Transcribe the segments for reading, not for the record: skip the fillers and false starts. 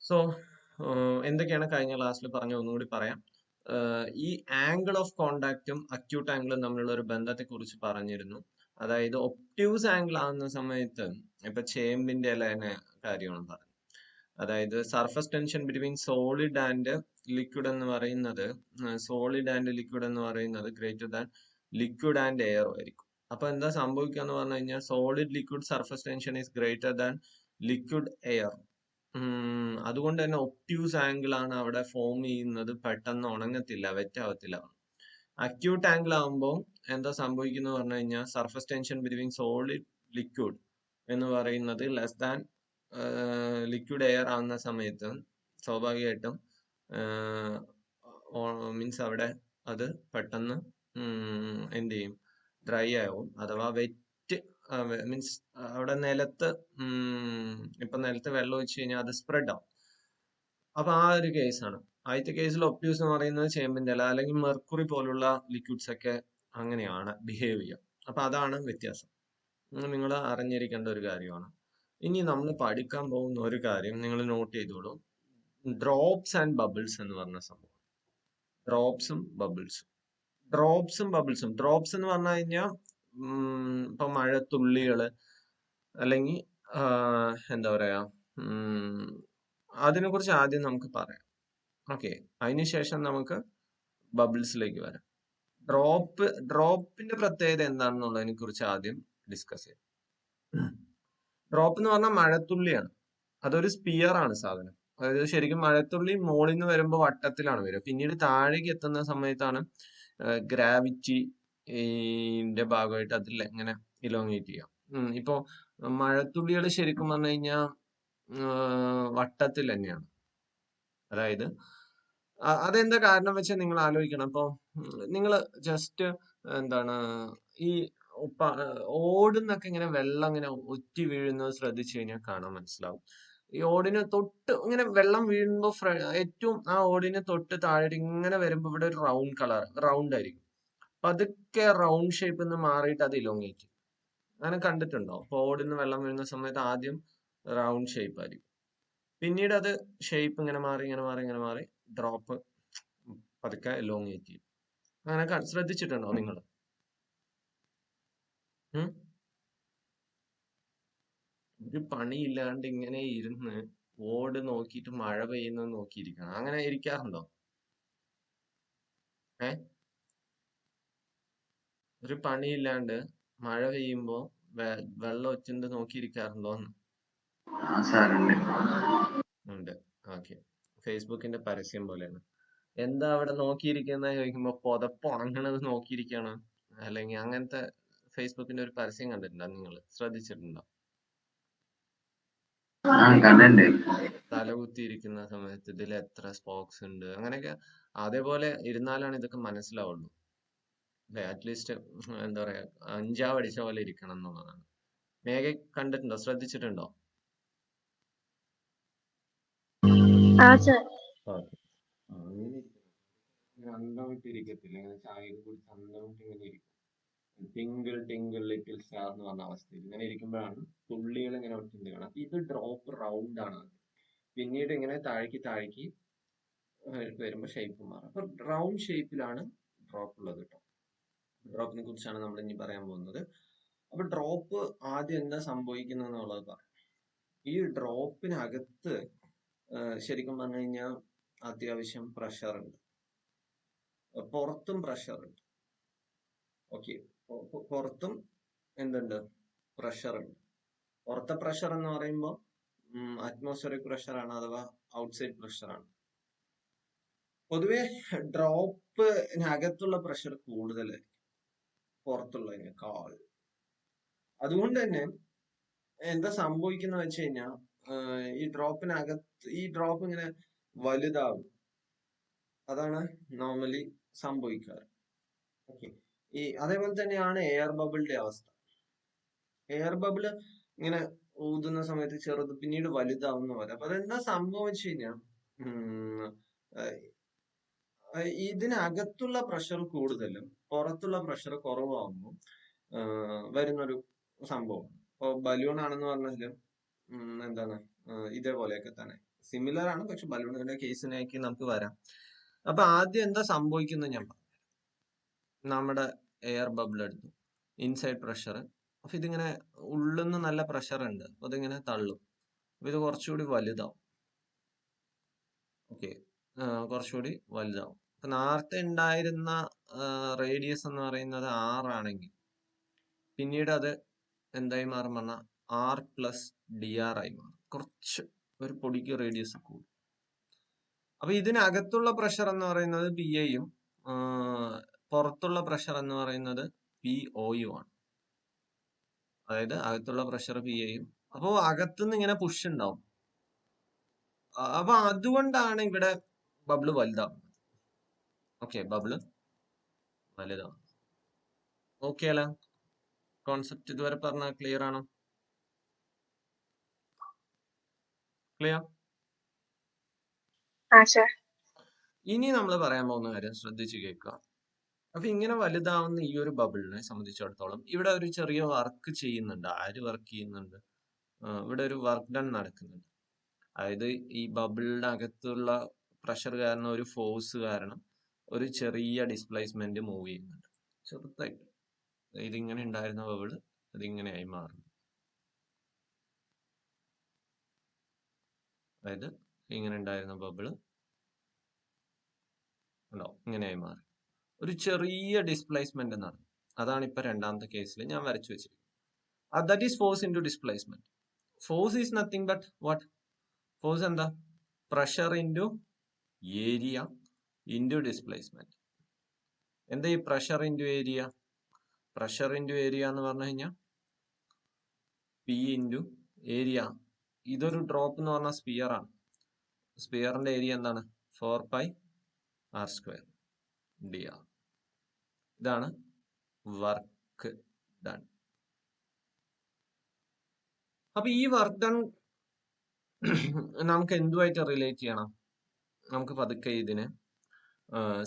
So എന്തൊക്കെയാണ് കഴിഞ്ഞ ക്ലാസ്സിൽ പറഞ്ഞ ഒന്നുകൂടി പറയാം. ഈ ആംഗിൾ ഓഫ് കോണ്ടാക്റ്റും അക്യൂട്ട് ആംഗിളും തമ്മിലുള്ള ഒരു ബന്ധത്തെ കുറിച്ച് പറഞ്ഞിരുന്നു. അതായത് ഒപ്റ്റ്യൂസ് ആംഗിൾ ആകുന്ന സമയത്ത് ഇപ്പൊ ചേമ്പിന്റെ ഇലേനെ കാര്യമാണ് പറഞ്ഞത്. അതായത് surface tension between solid and liquid എന്ന് പറയുന്നത് greater than liquid and air ആയിരിക്കും. അപ്പൊ എന്താ സംഭവിക്കുക എന്ന് പറഞ്ഞു കഴിഞ്ഞാൽ solid liquid surface tension is greater than liquid air. അതുകൊണ്ട് തന്നെ ഒപ്റ്റ്യൂസ് ആംഗിൾ ആണ് അവിടെ ഫോം ചെയ്യുന്നത്. പെട്ടെന്ന് ഉണങ്ങത്തില്ല, വെറ്റാവത്തില്ല. അക്യൂട്ട് ആംഗിൾ ആകുമ്പോൾ എന്താ സംഭവിക്കുന്നത് പറഞ്ഞു കഴിഞ്ഞാൽ surface tension between solid liquid എന്ന് പറയുന്നത് ലെസ് ദാൻ ലിക്വിഡ് എയർ ആവുന്ന സമയത്ത് സ്വാഭാവികമായിട്ടും മീൻസ് അവിടെ അത് പെട്ടെന്ന് എന്ത് ചെയ്യും, ഡ്രൈ ആവും. അഥവാ വെറ്റ് മീൻസ് അവിടെ നിലത്ത് ഇപ്പൊ നിലത്ത് വെള്ളം ഒഴിച്ചു കഴിഞ്ഞാൽ അത് സ്പ്രെഡ് ആവും. അപ്പൊ ആ ഒരു കേസാണ്. ആദ്യത്തെ കേസിൽ ഒപ്റ്റ്യൂസ് എന്ന് പറയുന്നത് ചേമ്പിന്റെ ഇല അല്ലെങ്കിൽ മെർക്കുറി പോലുള്ള ലിക്വിഡ്സ് ഒക്കെ അങ്ങനെയാണ് ബിഹേവ് ചെയ്യുക. അപ്പൊ അതാണ് വ്യത്യാസം. നിങ്ങൾ അറിഞ്ഞിരിക്കേണ്ട ഒരു കാര്യമാണ്. ഇനി നമ്മൾ പഠിക്കാൻ പോകുന്ന ഒരു കാര്യം നിങ്ങൾ നോട്ട് ചെയ്തോളൂ. ഡ്രോപ്സ് ആൻഡ് ബബിൾസ് എന്ന് പറഞ്ഞ സംഭവം. ഡ്രോപ്സും ബബിൾസും ഡ്രോപ്സ് എന്ന് പറഞ്ഞു കഴിഞ്ഞാൽ ഇപ്പൊ മഴത്തുള്ളികള് അല്ലെങ്കിൽ എന്താ പറയാ, അതിനെ കുറിച്ച് ആദ്യം നമുക്ക് പറയാം. ഓക്കെ, അതിനുശേഷം നമുക്ക് ബബിൾസിലേക്ക് വരാം. ഡ്രോപ്പിന്റെ പ്രത്യേകത എന്താണെന്നുള്ളതിനെ കുറിച്ച് ആദ്യം ഡിസ്കസ് ചെയ്യാം. ഡ്രോപ്പ് എന്ന് പറഞ്ഞാൽ മഴത്തുള്ളിയാണ്. അതൊരു സ്പിയർ ആണ് സാധനം. അതായത് ശരിക്കും മഴത്തുള്ളി മുകളിൽ നിന്ന് വരുമ്പോൾ വട്ടത്തിലാണ് വരിക. പിന്നീട് താഴേക്ക് എത്തുന്ന സമയത്താണ് ഗ്രാവിറ്റിന്റെ ഭാഗമായിട്ട് അതിൽ എങ്ങനെ ഇലോങ്ങേറ്റ് ചെയ്യാം. ഇപ്പോ മഴത്തുള്ളികൾ ശരിക്കും പറഞ്ഞു കഴിഞ്ഞാൽ വട്ടത്തിൽ തന്നെയാണ്. അതായത് അതെന്താ കാരണം വെച്ചാൽ നിങ്ങൾ ആലോചിക്കണം. ഇപ്പൊ നിങ്ങൾ ജസ്റ്റ് എന്താണ് ഈ ഓടുന്നൊക്കെ ഇങ്ങനെ വെള്ളം ഇങ്ങനെ ഒറ്റി വീഴുന്നത് ശ്രദ്ധിച്ചു കഴിഞ്ഞാൽ കാണാൻ മനസ്സിലാവും. ഈ ഓടിന് തൊട്ട് ഇങ്ങനെ വെള്ളം വീഴുമ്പോ ഏറ്റവും ആ ഓടിന് തൊട്ട് താഴെ ഇങ്ങനെ വരുമ്പോ ഇവിടെ ഒരു റൗണ്ട് ആയിരിക്കും. പതുക്കെ റൗണ്ട് ഷേപ്പ് നിന്ന് മാറിയിട്ട് അത് ഇലോങ്ങേറ്റ്. അങ്ങനെ കണ്ടിട്ടുണ്ടോ? അപ്പൊ ഓടിന് വെള്ളം വീഴുന്ന സമയത്ത് ആദ്യം റൗണ്ട് ഷേപ്പ് ആയിരിക്കും. പിന്നീട് അത് ഷേപ്പ് ഇങ്ങനെ മാറി ഡ്രോപ്പ് പതുക്കെ എലോങ്ങേറ്റ് ചെയ്യും. അങ്ങനെ ശ്രദ്ധിച്ചിട്ടുണ്ടോ നിങ്ങൾ? ഒരു പണിയില്ലാണ്ട് ഇങ്ങനെ ഇരുന്ന് ഓട് നോക്കിയിട്ട് മഴ പെയ്യുന്നത് നോക്കിയിരിക്കണം. അങ്ങനെ ഇരിക്കാറുണ്ടോ? ഒരു പണിയില്ലാണ്ട് മഴ പെയ്യുമ്പോ വെള്ളം ഒറ്റുണ്ട് നോക്കിയിരിക്കാറുണ്ടോന്ന്? ഉണ്ട്. ഓക്കെ, ഫേസ്ബുക്കിന്റെ പരസ്യം പോലെയാണ്. എന്താ അവിടെ നോക്കിയിരിക്കുന്ന ചോദിക്കുമ്പോ പുതപ്പ് ഉണങ്ങണത് നോക്കിയിരിക്കാണ്. അല്ലെങ്കിൽ അങ്ങനത്തെ ഫേസ്ബുക്കിന്റെ ഒരു പരസ്യം കണ്ടിട്ടുണ്ടോ? നിങ്ങൾ ശ്രദ്ധിച്ചിട്ടുണ്ടോ? തല കുത്തിയിരിക്കുന്ന സമയത്ത് ഇതിൽ എത്ര സ്പോക്സ് ഉണ്ട് അങ്ങനെയൊക്കെ. അതേപോലെ ഇരുന്നാലാണ് ഇതൊക്കെ മനസ്സിലാവുള്ളൂ. അല്ലെ, അറ്റ്ലീസ്റ്റ് എന്താ പറയാ, അഞ്ചാവ് അടിച്ച പോലെ ഇരിക്കണം എന്നുള്ളതാണ്. മേഘ കണ്ടിട്ടുണ്ടോ, ശ്രദ്ധിച്ചിട്ടുണ്ടോ? അന്തം വിട്ടിരിക്കത്തില്ല, ഇങ്ങനെ ചായ കുടിച്ച് അന്തം വിട്ട് ഇങ്ങനെ ഇരിക്കും. ടിങ്കിൾ ടിങ്കിൾ ലിറ്റിൽ സ്റ്റാർ എന്ന് പറഞ്ഞ അവസ്ഥയിൽ ഇങ്ങനെ ഇരിക്കുമ്പോഴാണ് തുള്ളികൾ ഇങ്ങനെ ഒട്ടിണ്ട് കാണാം. ഇത് ഡ്രോപ്പ് റൗണ്ട് ആണ്. പിന്നീട് ഇങ്ങനെ താഴേക്ക് വരുമ്പോൾ ഷേപ്പ് മാറും. അപ്പൊ റൗണ്ട് ഷേപ്പിലാണ് ഡ്രോപ്പ് ഉള്ളത് കേട്ടോ. ഡ്രോപ്പിനെ കുറിച്ചാണ് നമ്മൾ ഇനി പറയാൻ പോകുന്നത്. അപ്പൊ ഡ്രോപ്പ് ആദ്യം എന്താ സംഭവിക്കുന്നത് എന്നുള്ളത് പറയാം. ഈ ഡ്രോപ്പിനകത്ത് ശരിക്കും പറഞ്ഞു കഴിഞ്ഞാൽ അത്യാവശ്യം പ്രഷർ ഉണ്ട്, പുറത്തും പ്രഷർ ഉണ്ട്. ഓക്കെ, പുറത്തും എന്തുണ്ട്, പ്രഷർ ഉണ്ട്. പുറത്തെ പ്രഷർ എന്ന് പറയുമ്പോൾ അറ്റ്മോസ്ഫിയറിക് പ്രഷർ ആണ്, അഥവാ ഔട്ട്സൈഡ് പ്രഷർ ആണ്. പൊതുവെ ഡ്രോപ്പിനകത്തുള്ള പ്രഷർ കൂടുതലായിരിക്കും പുറത്തുള്ളതിനേക്കാൾ. അതുകൊണ്ട് തന്നെ എന്താ സംഭവിക്കുന്ന വെച്ച് കഴിഞ്ഞാൽ ഈ ഡ്രോപ്പ് ഇങ്ങനെ വലുതാവും. അതാണ് നോർമലി സംഭവിക്കാറ്. ഓക്കെ, അതേപോലെ തന്നെയാണ് എയർ ബബിളിന്റെ അവസ്ഥ. എയർ ബബിള് ഇങ്ങനെ ഊതുന്ന സമയത്ത് ചെറുത് പിന്നീട് വലുതാവുന്ന പോലെ. അപ്പൊ അതെന്താ സംഭവിച്ചു കഴിഞ്ഞാൽ ഇതിനകത്തുള്ള പ്രഷർ കൂടുതലും പുറത്തുള്ള പ്രഷർ കുറവാകുമ്പോൾ വരുന്നൊരു സംഭവം. ഇപ്പൊ ബലൂൺ ആണെന്ന് പറഞ്ഞാലും എന്താണ് ഇതേപോലെയൊക്കെ തന്നെ സിമിലർ ആണ്, പക്ഷെ ബലൂണിന്റെ കേസിലേക്ക് നമുക്ക് വരാം. അപ്പൊ ആദ്യം എന്താ സംഭവിക്കുന്നത് ഞാൻ പറഞ്ഞു. നമ്മുടെ എയർ ബബിൾ എടുത്തു, ഇൻസൈഡ് പ്രഷർ. അപ്പൊ ഇതിങ്ങനെ ഉള്ളിൽ നിന്ന് നല്ല പ്രഷർ ഉണ്ട്, അപ്പൊ ഇതിങ്ങനെ തള്ളും. അപ്പൊ ഇത് കുറച്ചുകൂടി വലുതാവും. ഓക്കെ, കുറച്ചുകൂടി വലുതാവും. അപ്പൊ നേരത്തെ ഉണ്ടായിരുന്ന റേഡിയസ് എന്ന് പറയുന്നത് 6 ആണെങ്കിൽ പിന്നീട് അത് എന്തായി മാറും പറഞ്ഞാൽ R+dr ആയി മാറും. കുറച്ച് ഒരു പൊടിക്ക് റേഡിയസ് കൂടും. അപ്പൊ ഇതിനകത്തുള്ള പ്രഷർ എന്ന് പറയുന്നത് PAയും പുറത്തുള്ള പ്രഷർ എന്ന് പറയുന്നത് POയും ആണ്. അതായത് അകത്തുള്ള പ്രഷർ PAയും. അപ്പോ അകത്തുനിന്ന് ഇങ്ങനെ പുഷ് ഉണ്ടാവും. അപ്പൊ അതുകൊണ്ടാണ് ഇവിടെ ബബിള് വലുതാവുന്നത്. ഓക്കെ, ബബിള് വലുതാവും. ഓക്കെ അല്ല, കോൺസെപ്റ്റ് ഇതുവരെ പറഞ്ഞ ക്ലിയർ ആണോ? ക്ലിയർ? ഇനി നമ്മൾ പറയാൻ പോകുന്ന കാര്യം ശ്രദ്ധിച്ചു കേൾക്കുക. അപ്പൊ ഇങ്ങനെ വലുതാവുന്ന ഈ ഒരു ബബിളിനെ സംബന്ധിച്ചിടത്തോളം ഇവിടെ ഒരു ചെറിയ വർക്ക് ചെയ്യുന്നുണ്ട്. ആര് വർക്ക് ചെയ്യുന്നുണ്ട്? ഇവിടെ ഒരു വർക്ക് ഡൺ നടക്കുന്നുണ്ട്. അതായത് ഈ ബബിളിന്റെ അകത്തുള്ള പ്രഷർ കാരണം, ഒരു ഫോഴ്സ് കാരണം ഒരു ചെറിയ ഡിസ്പ്ലേസ്മെന്റ് മൂവ് ചെയ്യുന്നുണ്ട്, ചെറുതായിട്ട്. ഇതിങ്ങനെ ഉണ്ടായിരുന്ന ബബിള് അതിങ്ങനെയായി മാറുന്നു. അതായത് ഇങ്ങനെ ഉണ്ടായിരുന്ന ബബിള് ഉണ്ടോ, ഇങ്ങനെയായി മാറി. ഒരു ചെറിയ ഡിസ്പ്ലേസ്മെന്റ് നടന്നു. അതാണ് ഇപ്പൊ രണ്ടാമത്തെ കേസിൽ ഞാൻ വരച്ചു വെച്ചിരിക്കുന്നത്. That is force into displacement. Force is nothing but what? Force എന്താ? Pressure into area into displacement. എന്താ ഈ pressure into area? Pressure into area എന്ന് പറഞ്ഞു കഴിഞ്ഞാൽ P ഇൻറ്റു ഏരിയ. ഇതൊരു ഡ്രോപ്പ് എന്ന് പറഞ്ഞാൽ സ്പിയർ ആണ്. സ്പിയറിന്റെ ഏരിയ എന്താണ്? 4πr²dr. ഇതാണ് വർക്ക് ഡൺ. അപ്പൊ ഈ വർക്ക് ഡൺ നമുക്ക് എന്തുമായിട്ട് റിലേറ്റ് ചെയ്യണം? നമുക്ക് പതുക്കെ ഇതിന്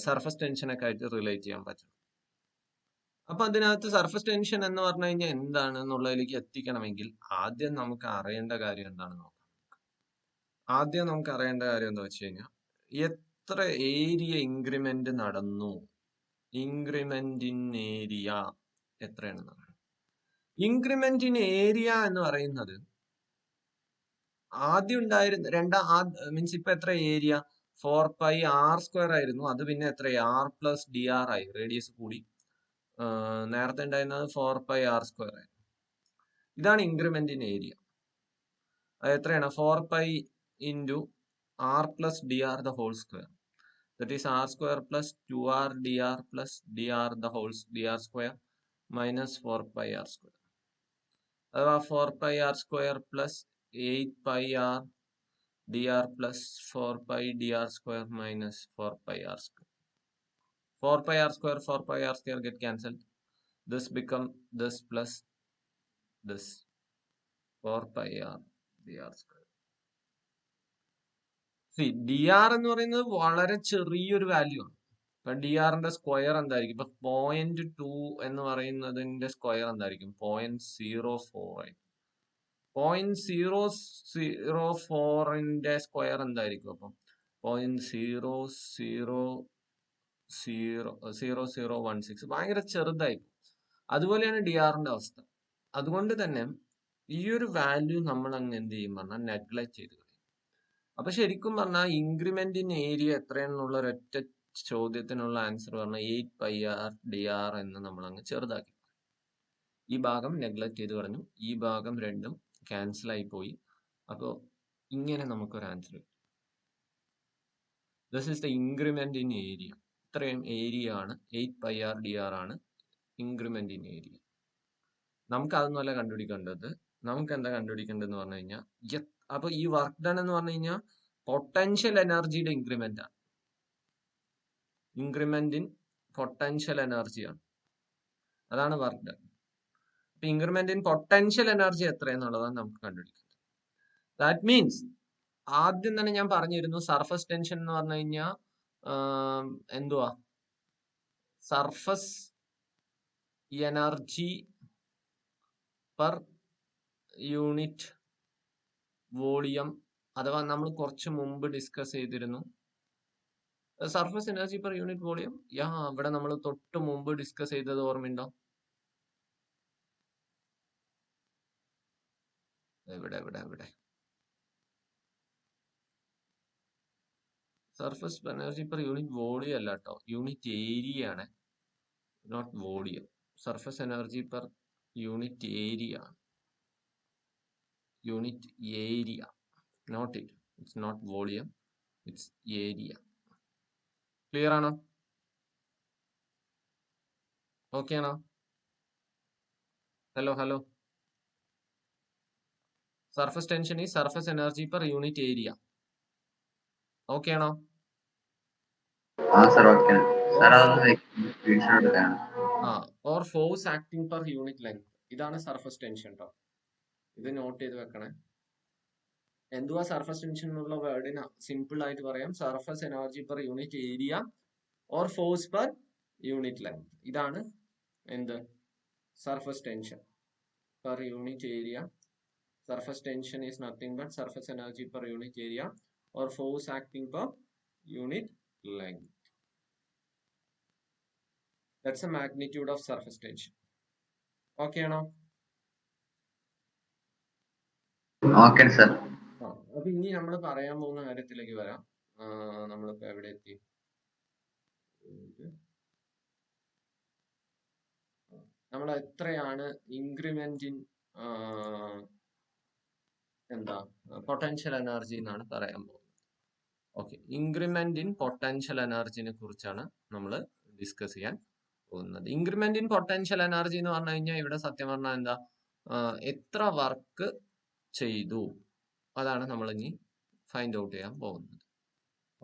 സർഫസ് ടെൻഷനൊക്കെ ആയിട്ട് റിലേറ്റ് ചെയ്യാൻ പറ്റും. അപ്പൊ അതിനകത്ത് സർഫസ് ടെൻഷൻ എന്ന് പറഞ്ഞു കഴിഞ്ഞാൽ എന്താണ് എന്നുള്ളതിലേക്ക് എത്തിക്കണമെങ്കിൽ ആദ്യം നമുക്ക് അറിയേണ്ട കാര്യം എന്താണെന്ന് നോക്കാം. ആദ്യം നമുക്ക് അറിയേണ്ട കാര്യം എന്താ വെച്ച് കഴിഞ്ഞാൽ, എത്ര ഏരിയ ഇൻക്രിമെന്റ് നടന്നു, ഇൻക്രിമെന്റ് ഇൻ ഏരിയ എത്രയാണെന്ന് പറയാം. ഇൻക്രിമെന്റ് ഇൻ ഏരിയ എന്ന് പറയുന്നത് ആദ്യം ഉണ്ടായിരുന്ന മീൻസ് ഇപ്പൊ എത്ര ഏരിയ? 4πr² ആയിരുന്നു. അത് പിന്നെ എത്ര? R+dr ആയി, റേഡിയസ് കൂടി. നേരത്തെ ഉണ്ടായിരുന്നത് 4πr² ആയി. ഇതാണ് ഇൻക്രിമെന്റ് ഇൻ ഏരിയ. അത് എത്രയാണ്? 4π into R+dr the whole square. That is R² plus 2r plus dr the whole dr² minus 4πr². അഥവാ 4πr² plus 8πr dr plus 4πdr² minus 4πr². 4πr² get cancelled. This become this plus this 4πr dr². dr എന്ന് പറയുന്നത് വളരെ ചെറിയൊരു value ആണ്. ഇപ്പൊ dr-ന്റെ square എന്തായിരിക്കും? ഇപ്പൊ 0.2 എന്ന് പറയുന്നതിന്റെ സ്ക്വയർ എന്തായിരിക്കും? 0.04 ആയിരിക്കും. 0.004ന്റെ സ്ക്വയർ എന്തായിരിക്കും? അപ്പം 0.0000016. ഭയങ്കര ചെറുതായിരിക്കും. അതുപോലെയാണ് dr-ന്റെ അവസ്ഥ. അതുകൊണ്ട് തന്നെ ഈ ഒരു വാല്യൂ നമ്മൾ അങ്ങ് എന്ത് ചെയ്യും പറഞ്ഞാൽ നെഗ്ലക്ട് ചെയ്ത് കളയും. അപ്പൊ ശരിക്കും പറഞ്ഞാൽ ഇൻക്രിമെന്റ് ഇൻ ഏരിയ എത്രയാണെന്നുള്ള ഒരൊറ്റ ചോദ്യത്തിനുള്ള ആൻസർ പറഞ്ഞാൽ 8πr എന്ന് നമ്മൾ അങ്ങ് ചെറുതാക്കി. ഈ ഭാഗം നെഗ്ലക്ട് ചെയ്ത് കളഞ്ഞു, ഈ ഭാഗം രണ്ടും ക്യാൻസൽ ആയി പോയി. അപ്പോൾ ഇങ്ങനെ നമുക്കൊരു ആൻസർ കിട്ടും. This is the increment in area. ഇത്രയും ഏരിയ ആണ്, 8πr ആണ് ഇൻക്രിമെന്റ് ഇൻ ഏരിയ. നമുക്ക് അതൊന്നുമല്ല കണ്ടുപിടിക്കേണ്ടത്. നമുക്ക് എന്താ കണ്ടുപിടിക്കേണ്ടതെന്ന് പറഞ്ഞു കഴിഞ്ഞാൽ, അപ്പൊ ഈ വർക്ക് ഡൺ എന്ന് പറഞ്ഞു കഴിഞ്ഞാൽ പൊട്ടൻഷ്യൽ എനർജിയുടെ ഇൻക്രിമെന്റ് ആണ്. ഇൻക്രിമെന്റ് ഇൻ പൊട്ടൻഷ്യൽ എനർജിയാണ്, അതാണ് വർക്ക് ഡൺ. അപ്പൊ ഇൻക്രിമെന്റ് ഇൻ പൊട്ടൻഷ്യൽ എനർജി എത്രയെന്നുള്ളതാണ് നമുക്ക് കണ്ടുപിടിക്കുന്നത്. ദാറ്റ് മീൻസ് ആദ്യം തന്നെ ഞാൻ പറഞ്ഞിരുന്നു, സർഫസ് ടെൻഷൻ എന്ന് പറഞ്ഞു കഴിഞ്ഞാൽ എന്തുവാ? Surface energy per unit volume അഥവാ നമ്മൾ കുറച്ച് മുമ്പ് ഡിസ്കസ് ചെയ്തിരുന്നു surface energy per unit volume. ഇവിടെ നമ്മൾ തൊട്ട് മുമ്പ് ഡിസ്കസ് ചെയ്തത് ഓർമ്മയുണ്ടോ? എവിടെ surface energy per unit volume അല്ല കേട്ടോ, യൂണിറ്റ് ഏരിയ ആണ്, not volume. Surface energy per unit area, unit area, not it's not volume, it's area. Clear ആണോ? ഓക്കെ ആണോ? ഹലോ. സർഫസ് ടെൻഷൻ ഈ surface energy per unit area. Okay ആണോ? Or force acting per unit length. ഇതാണ് surface tension കേട്ടോ. ഇത് not ചെയ്ത് വെക്കണേ. എന്തുവാ സർഫസ് ടെൻഷൻ എന്നുള്ള വേർഡിന് സിമ്പിൾ ആയിട്ട് പറയാം, surface energy per unit area or force per unit length. ഇതാണ് എന്ത് surface tension per unit area. Surface tension is nothing but surface energy per unit area or force acting per unit length. That's the magnitude of surface tension. Okay ആണോ? Okay sir. അപ്പൊ ഇനി നമ്മൾ പറയാൻ പോകുന്ന കാര്യത്തിലേക്ക് വരാം. നമ്മളിപ്പോ എവിടെ എത്തി? നമ്മൾ എത്രയാണ് ഇൻക്രിമെന്റ് ഇൻ പൊട്ടൻഷ്യൽ എനർജി എന്നാണ് പറയാൻ പോകുന്നത്. ഓക്കെ, ഇൻക്രിമെന്റ് ഇൻ പൊട്ടൻഷ്യൽ എനർജിനെ കുറിച്ചാണ് നമ്മൾ ഡിസ്കസ് ചെയ്യാൻ പോകുന്നത്. ഇൻക്രിമെന്റ് ഇൻ പൊട്ടൻഷ്യൽ എനർജി എന്ന് പറഞ്ഞു കഴിഞ്ഞാൽ ഇവിടെ സത്യം പറഞ്ഞാൽ എന്താ, എത്ര വർക്ക് ചെയ്തു അതാണ് നമ്മൾ ഇനി ഫൈൻഡ് ഔട്ട് ചെയ്യാൻ പോകുന്നത്.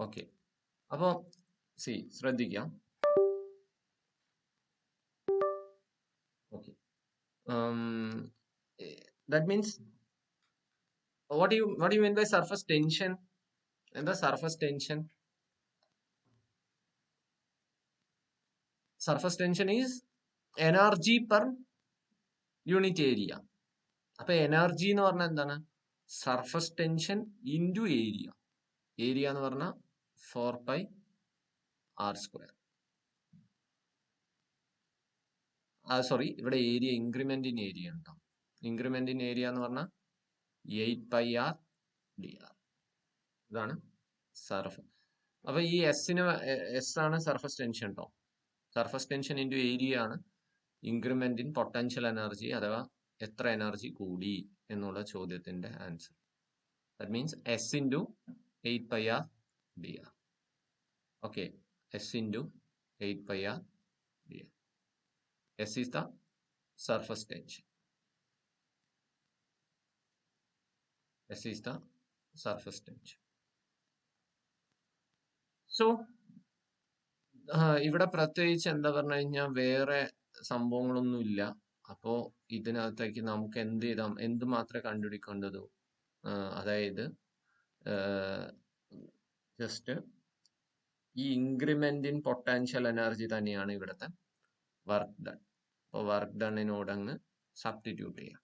ഓക്കെ, അപ്പൊ ശ്രദ്ധിക്കാം. Okay, that means what do you mean by surface tension? എന്താ surface tension? Surface tension is energy per unit area. അപ്പൊ എനർജി എന്ന് പറഞ്ഞാൽ എന്താണ്? Surface tension into area. Area എന്ന് പറഞ്ഞാൽ 4πr². സോറി, ഇവിടെ ഏരിയ ഇൻക്രിമെന്റ് ഇൻ ഏരിയ ഉണ്ടോ? Increment in area എന്ന് പറഞ്ഞാൽ 8πr/dr. ഇതാണ് സർഫസ്. അപ്പൊ ഈ എസ് ആണ് സർഫസ് ടെൻഷൻ കേട്ടോ. സർഫസ് ടെൻഷൻ ഇൻറ്റു ഏരിയ ആണ് ഇൻക്രിമെന്റ് ഇൻ പൊട്ടൻഷ്യൽ എനർജി, അഥവാ എത്ര എനർജി കൂടി എന്നുള്ള ചോദ്യത്തിന്റെ answer. That means S into 8πr/dr. Okay, S into 8πr/dr. S is the surface tension. S is the surface tension. So ഇവിടെ പ്രത്യേകിച്ച് എന്താ പറഞ്ഞു കഴിഞ്ഞാൽ വേറെ സംഭവങ്ങളൊന്നും ഇല്ല. അപ്പോ ഇതിനകത്തേക്ക് നമുക്ക് എന്ത് ചെയ്താം, എന്ത് മാത്രമേ കണ്ടുപിടിക്കേണ്ടത്, അതായത് ജസ്റ്റ് ഈ ഇൻക്രിമെന്റ് ഇൻ പൊട്ടൻഷ്യൽ എനർജി തന്നെയാണ് ഇവിടുത്തെ വർക്ക് ഡൺ. അപ്പോൾ വർക്ക് ഡണ്ണിനോട് അങ്ങ് സബ്സ്റ്റിറ്റ്യൂട്ട് ചെയ്യാം.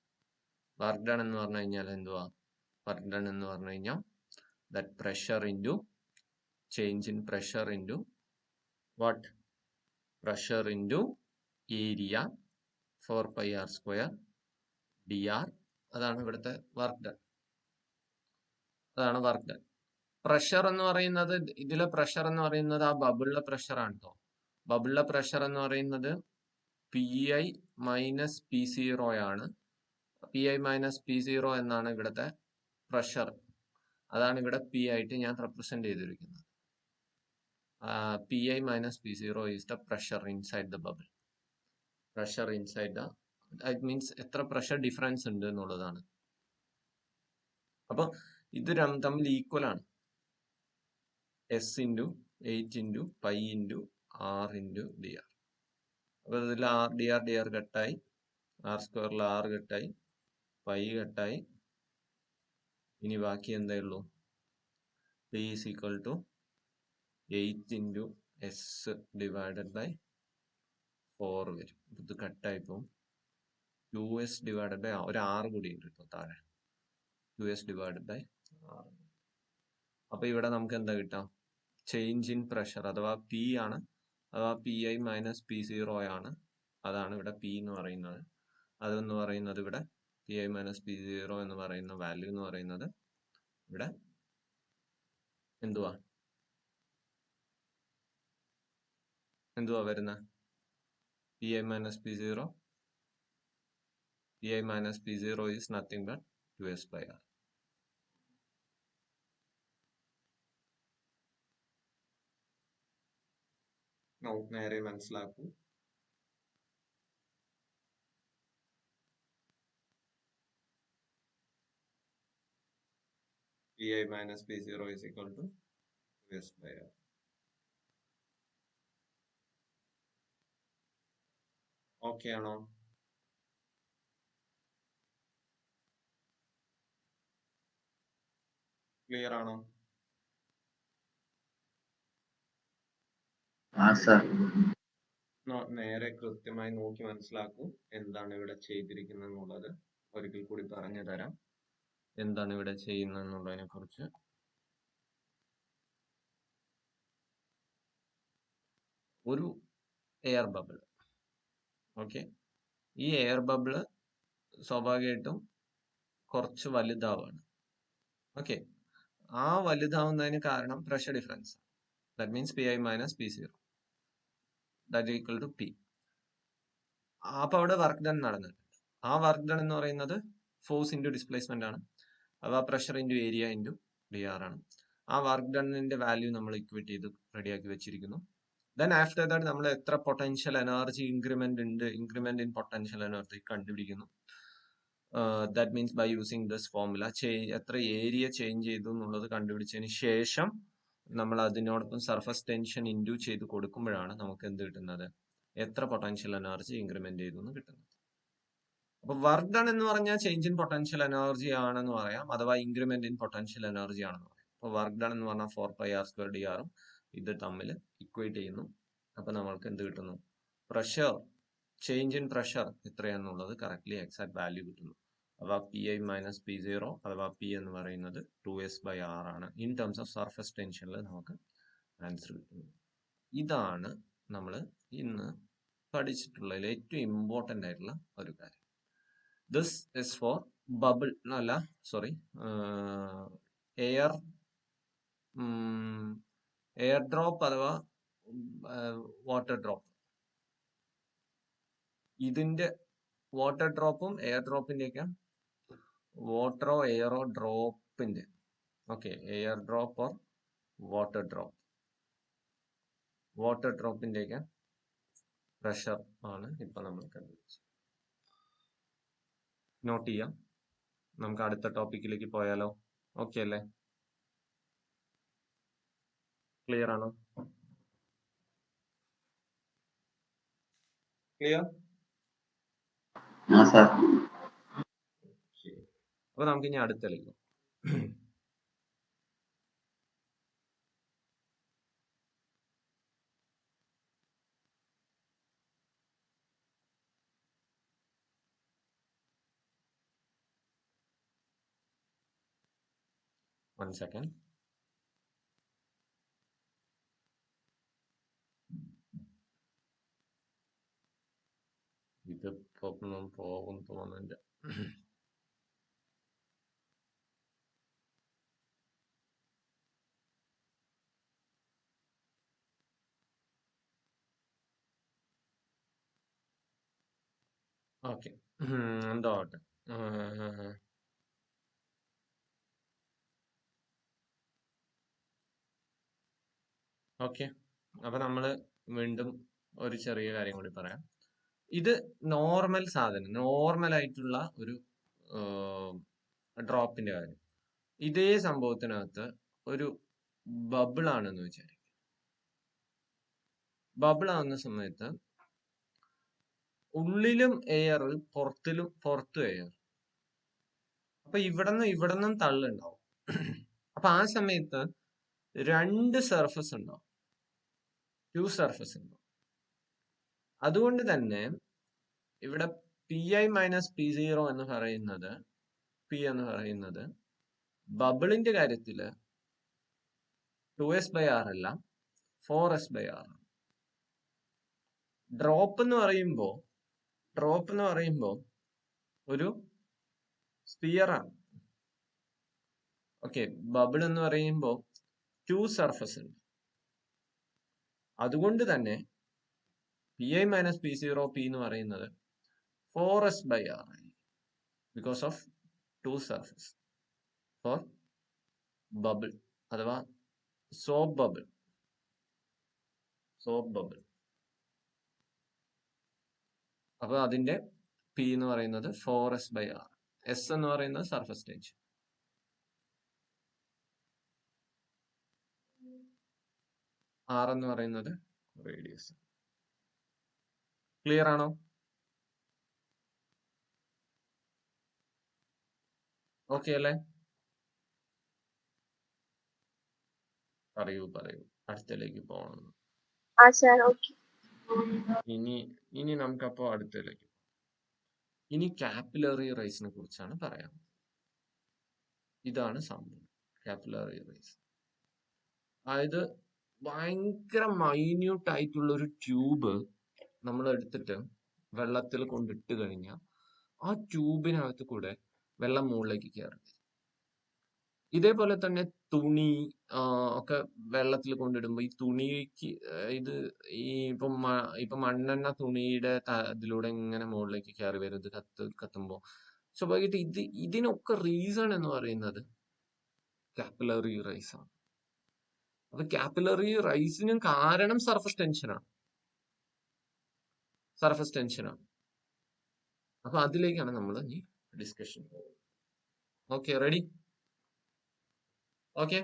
വർക്ക് ഡൺ എന്ന് പറഞ്ഞു കഴിഞ്ഞാൽ എന്തുവാ? വർക്ക് ഡൺ എന്ന് പറഞ്ഞു കഴിഞ്ഞാൽ that pressure into change in pressure into what? Pressure into area 4πr²dr. അതാണ് ഇവിടുത്തെ വർക്ക് ഡൺ. അതാണ് വർക്ക് ഡൺ. പ്രഷർ എന്ന് പറയുന്നത്, ഇതിലെ പ്രഷർ എന്ന് പറയുന്നത് ആ ബബിളിലെ പ്രഷർ ആണ് കേട്ടോ. ബബിളിലെ പ്രഷർ എന്ന് പറയുന്നത് PI മൈനസ് P0 ആണ്. PI മൈനസ് P0 എന്നാണ് ഇവിടുത്തെ പ്രഷർ. അതാണ് ഇവിടെ P ആയിട്ട് ഞാൻ റെപ്രസെന്റ് ചെയ്തിരിക്കുന്നത്. PI minus P0 is the pressure inside the bubble. Pressure inside the, it means എത്ര പ്രഷർ ഡിഫറൻസ് ഉണ്ട് എന്നുള്ളതാണ്. അപ്പൊ ഇത് തമ്മിൽ ഈക്വൽ ആണ്. S into 8 into π into r into dr. അപ്പൊ ഇതിൽ dr കട്ടായി, r² r കട്ടായി, π കട്ടായി. ഇനി ബാക്കി എന്താ ഉള്ളൂ? P is equal to 8 into S divided by 4 വരും. ഇത് കട്ടായി പോകും. 2S ഡിവൈഡഡ് ബൈ ഒരു 6 കൂടി ഉണ്ട് കേട്ടോ താഴെ. 2S divided by 6. അപ്പൊ ഇവിടെ നമുക്ക് എന്താ കിട്ടാം? ചേഞ്ച് ഇൻ പ്രഷർ അഥവാ പി ആണ്, അഥവാ P I minus P zero ആണ്. അതാണ് ഇവിടെ പി എന്ന് പറയുന്നത്. അതെന്ന് പറയുന്നത് ഇവിടെ P I minus P zero എന്ന് പറയുന്ന വാല്യൂ എന്ന് പറയുന്നത് ഇവിടെ എന്തുവാ വരുന്നത്? P I minus P zero, P I minus P zero is nothing but 2s by r. നേരെ മനസ്സിലാക്കൂ. Pi minus P0 is equal to 2s by r. Okay ആണോ? ക്ലിയർ ആണോ? നേരെ കൃത്യമായി നോക്കി മനസ്സിലാക്കൂ എന്താണ് ഇവിടെ ചെയ്തിരിക്കുന്നത് എന്നുള്ളത്. ഒരിക്കൽ കൂടി പറഞ്ഞു തരാം എന്താണ് ഇവിടെ ചെയ്യുന്നത് എന്നുള്ളതിനെ കുറിച്ച്. ഒരു എയർ ബബിൾ, ഓക്കെ, ഈ എയർ ബബിള് സ്വാഭാവികമായിട്ടും കുറച്ച് വലുതാവാണ്. ഓക്കെ, ആ വലുതാവുന്നതിന് കാരണം pressure difference. That means P I minus P zero that equal to P. അപ്പൊ അവിടെ വർക്ക് ഡൺ നടന്നിട്ടുണ്ട്. ആ വർക്ക് ഡൺ എന്ന് പറയുന്നത് ഫോഴ്സ് ഇൻറ്റു ഡിസ്പ്ലേസ്മെന്റ് ആണ്, അഥവാ pressure into area into D R ആണ്. ആ വർക്ക് ഡണ്ണിന്റെ വാല്യൂ നമ്മൾ ഇക്വേറ്റ് ചെയ്ത് റെഡിയാക്കി വെച്ചിരിക്കുന്നു. ദെൻ ആഫ്റ്റർ ദാറ്റ് നമ്മൾ എത്ര പൊട്ടൻഷ്യൽ എനർജി ഇൻക്രിമെന്റ് ഉണ്ട്, ഇൻക്രിമെന്റ് ഇൻ പൊട്ടൻഷ്യൽ എനർജി കണ്ടുപിടിക്കുന്നു. That means by using this formula എത്ര ഏരിയ ചേഞ്ച് ചെയ്തു എന്നുള്ളത് കണ്ടുപിടിച്ചതിന് ശേഷം നമ്മൾ അതിനോടൊപ്പം സർഫസ് ടെൻഷൻ ഇൻഡ്യൂ ചെയ്ത് കൊടുക്കുമ്പോഴാണ് നമുക്ക് എന്ത് കിട്ടുന്നത്? എത്ര പൊട്ടൻഷ്യൽ എനർജി ഇൻക്രിമെന്റ് ചെയ്തു എന്ന് കിട്ടുന്നത്. അപ്പൊ വർക്ക് ഡൺ എന്ന് പറഞ്ഞാൽ ചേഞ്ച് ഇൻ പൊട്ടൻഷ്യൽ എനർജി ആണെന്ന് പറയാം, അഥവാ ഇൻക്രിമെന്റ് ഇൻ പൊട്ടൻഷ്യൽ എനർജി ആണെന്ന് പറയാം. അപ്പൊ വർക്ക് ഡൺ എന്ന് പറഞ്ഞാൽ 4πr² dr ഇത് തമ്മിൽ ഇക്വേറ്റ് ചെയ്യുന്നു. അപ്പൊ നമ്മൾക്ക് എന്ത് കിട്ടുന്നു? പ്രഷർ, ചേഞ്ച് ഇൻ പ്രഷർ എത്രയാണെന്നുള്ളത് കറക്റ്റ്ലി എക്സാക്ട് വാല്യൂ കിട്ടുന്നു. അഥവാ P I minus P zero അഥവാ പി എന്ന് പറയുന്നത് 2s by r ആണ്. ഇൻ ടേംസ് ഓഫ് സർഫസ് ടെൻഷനിൽ നമുക്ക് ആൻസർ കിട്ടുന്നു. ഇതാണ് നമ്മൾ ഇന്ന് പഠിച്ചിട്ടുള്ളതിൽ ഏറ്റവും ഇമ്പോർട്ടൻ്റ് ആയിട്ടുള്ള ഒരു കാര്യം. ദിസ് ഇസ് ഫോർ ബബിൾ അല്ല, സോറി, എയർ ഡ്രോപ്പ് അഥവാ വാട്ടർ ഡ്രോപ്പ്. ഇതിന്റെ വാട്ടർ ഡ്രോപ്പും എയർ ഡ്രോപ്പിന്റെയൊക്കെ, വാട്ടറോ എയറോ ഡ്രോപ്പിന്റെ, okay, air drop or water drop, water ഡ്രോപ്പിന്റെയൊക്കെ പ്രഷർ ആണ് ഇപ്പൊ നമ്മൾ കണ്ടുപിടിച്ചത്. നോട്ട് ചെയ്യാം. നമുക്ക് അടുത്ത ടോപ്പിക്കിലേക്ക് പോയാലോ? ഓക്കെ അല്ലേ? ക്ലിയർ ആണോ? ക്ലിയർ? അപ്പൊ നമുക്ക് ഇനി അടുത്തേക്ക്. One second. ഇതിപ്പോ പോകും തോന്നുന്നുണ്ട്. ഓക്കെ, എന്തോ ആവട്ടെ. ഓക്കെ, അപ്പൊ നമ്മള് വീണ്ടും ഒരു ചെറിയ കാര്യം കൂടി പറയാം. ഇത് നോർമൽ സാധനം, നോർമൽ ആയിട്ടുള്ള ഒരു ഡ്രോപ്പിന്റെ കാര്യം. ഇതേ സംഭവത്തിനകത്ത് ഒരു ബബിൾ ആണെന്ന് വിചാരിക്കും. ബബിൾ ആവുന്ന സമയത്ത് ഉള്ളിലും എയർ, പുറത്തും എയർ. അപ്പൊ ഇവിടെന്നും തള്ളുണ്ടാവും. അപ്പൊ ആ സമയത്ത് രണ്ട് സർഫസ് ഉണ്ടാവും, 2 സർഫസ് ഉണ്ടാവും. അതുകൊണ്ട് തന്നെ ഇവിടെ P I minus P zero എന്ന് പറയുന്നത്, പി എന്ന് പറയുന്നത് ബബിളിന്റെ കാര്യത്തില് 2s/r അല്ല, 4s/r. ഡ്രോപ്പ് എന്ന് പറയുമ്പോൾ ഒരു സ്പിയർ ആണ്. ഓക്കെ, ബബിൾ എന്ന് പറയുമ്പോൾ 2 സർഫസ് ഉണ്ട്. അതുകൊണ്ട് തന്നെ Pi - P0 P എന്ന് പറയുന്നത് 4s/r ആയി, because of 2 surface for bubble അഥവാ സോപ്പ് ബബിൾ. അപ്പൊ അതിന്റെ P എന്ന് പറയുന്നത് 4s/r. S എന്ന് പറയുന്നത് സർഫസ് ടെൻഷൻ. R എന്ന് പറയുന്നത് റേഡിയസ്. ക്ലിയർ ആണോ? ഓക്കെ അല്ലേ? പറയൂ അടുത്തതിലേക്ക് പോകണം. ഇനി നമുക്കപ്പോ അടുത്തതിലേക്ക്. ഇനി കാപ്പിലറി റൈസിനെ കുറിച്ചാണ് പറയാൻ. ഇതാണ് സംഭവം കാപ്പിലറി റൈസ്. അതായത് ഭയങ്കര മൈന്യൂട്ട് ആയിട്ടുള്ള ഒരു ട്യൂബ് നമ്മൾ എടുത്തിട്ട് വെള്ളത്തിൽ കൊണ്ടിട്ട് കഴിഞ്ഞാൽ ആ ട്യൂബിനകത്ത് കൂടെ വെള്ളം മുകളിലേക്ക് കയറും. ഇതേപോലെ തന്നെ തുണി ഒക്കെ വെള്ളത്തിൽ കൊണ്ടിടുമ്പോൾ ഈ തുണിക്ക് ഇത് ഇപ്പൊ മണ്ണെണ്ണ തുണിയുടെ ഇതിലൂടെ ഇങ്ങനെ മുകളിലേക്ക് കയറി വരും. ഇത് കത്തുമ്പോൾ സ്വാഭാവികമായിട്ട് ഇതിനൊക്കെ റീസൺ എന്ന് പറയുന്നത് കാപ്പിലറി റൈസ് ആണ്. അപ്പൊ കാപ്പിലറി റൈസിനും കാരണം സർഫസ് ടെൻഷനാണ്. അപ്പൊ അതിലേക്കാണ് നമ്മൾ ഈ ഡിസ്കഷൻ പോകുന്നത്. Okay, ready? ഓക്കെ,